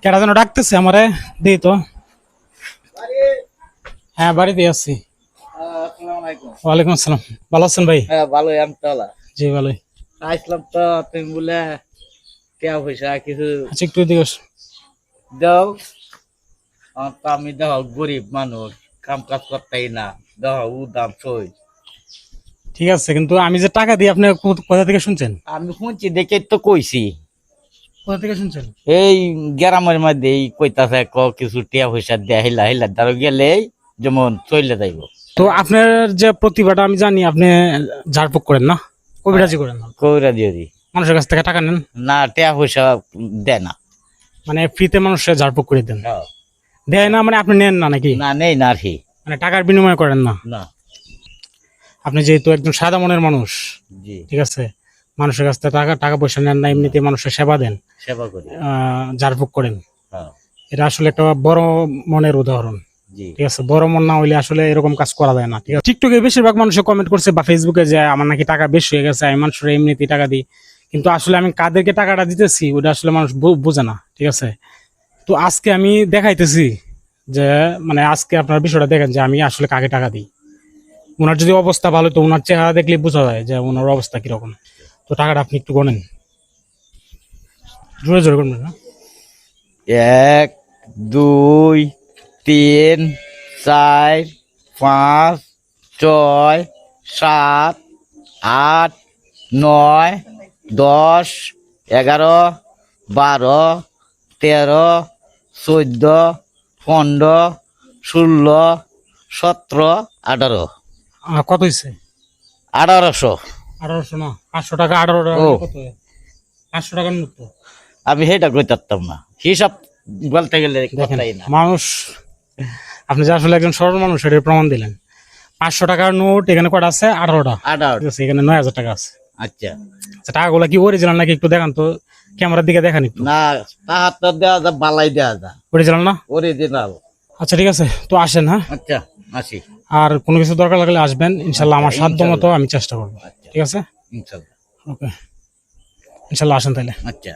কেটা যেন ডাকতেছে আমারে, দিই তো। হ্যাঁ, বাড়িতে আছি। ওয়ালাইকুম আসসালাম। ভালো আছেন ভাই? হ্যাঁ ভালোই, আমি চলা জি ভালোই। আসলাম তো, তুমি বলে কে পয়সা কিছু আচ্ছা, একটু এদিকে আসুন। দাও। আমার তো আমি দেখো গরিব মানুষ, কাম কাজ করতেই না, দেখো উ দাম সই। ঠিক আছে, কিন্তু আমি যে টাকা দিই আপনি কোথা থেকে শুনছেন? আমি শুনছি দেখে তো কইছি, কোথা থেকে শুনছেন? এই গ্রামের মধ্যে কইতাছে কিছু টিয়া পয়সা দেয়া হিলা হিলা দ্বারা গেলে যেমন চলে যাইব। তো আপনার যে প্রতিভাটা আমি জানি, আপনি ঝাড়ফুঁক করেন না, কবিরাজি করেন না, কইরা দিয়ে দি মানুষের কাছ থেকে টাকা নেন না, টিয়া পয়সা দেয় না। মানে ফ্রিতে মানুষের ঝাড়ফুঁক করে দেন? হ্যাঁ। দেয় না মানে আপনি নেন না নাকি? না নেই না আর কি। মানে টাকার বিনিময় করেন না? না। আপনি যেহেতু একজন সাদা মনের মানুষ, জি। ঠিক আছে, মানুষের কাছ থেকে টাকা টাকা পয়সা নেন না, এমনিতে মানুষের সেবা দেন, সেবা করি। ঝাড়ফুঁক করেন। হ্যাঁ। এটা আসলে একটা বড় মনের উদাহরণ। জি। ঠিক আছে, বড় মন না হইলে আসলে এরকম কাজ করা যায় না। ঠিক আছে, টিকটকে বেশিরভাগ মানুষ কমেন্ট করছে বা ফেসবুকে যে আমার নাকি টাকা বেশি হয়ে গেছে, আমি মানুষের এমনিতেই টাকা দিই, কিন্তু আসলে আমি কাদেরকে টাকাটা দিতেছি ওটা আসলে মানুষ বোঝে না। ঠিক আছে, তো আজকে আমি দেখাইতেছি যে মানে আজকে আপনার বিষয়টা দেখেন যে আমি আসলে কাকে টাকা দিই। ওনার যদি অবস্থা ভালো, তো ওনার চেহারা দেখলে বোঝা যায় যে ওনার অবস্থা কিরকম। তো টাকাটা আপনি একটু গণেন, জোরে জোরে করবেন না। 1 2 3 4 5 6 7 8 9 10 11 12 13 14 15 16 17 18 কত হয়েছে? 1800। 1800 না, 500 টাকা, 18 টাকা ও। কত? 500 টাকার নোট তো। আমি সেটা কই পারতাম না, হিসাব বলতে গেলে দেখেন কথাই না। মানুষ, আপনি যে আসলে একজন সরল মানুষ এটার প্রমাণ দিলেন। 500 টাকার নোট এখানে কটা আছে? 18টা। 18। ঠিক আছে, এখানে 9000 টাকা আছে। আচ্ছা। আচ্ছা, টাকাগুলো কি অরিজিনাল নাকি একটু দেখান তো, ক্যামেরার দিকে দেখান একটু। না, তাহার তো দেওয়া যা, বালাই দেওয়া যা, অরিজিনাল না? অরিজিনাল। আচ্ছা ঠিক আছে, তো আসেন। হ্যাঁ, আচ্ছা আসি। আর কোনো কিছু দরকার লাগলে আসবেন ইনশাল্লাহ, আমার আচ্ছা, সাধ্য মতো ইনশাল্লাহ। আমি চেষ্টা করবো। আচ্ছা ঠিক আছে, ইনশাল্লাহ। ওকে, ইনশাল্লাহ আসেন তাহলে। আচ্ছা।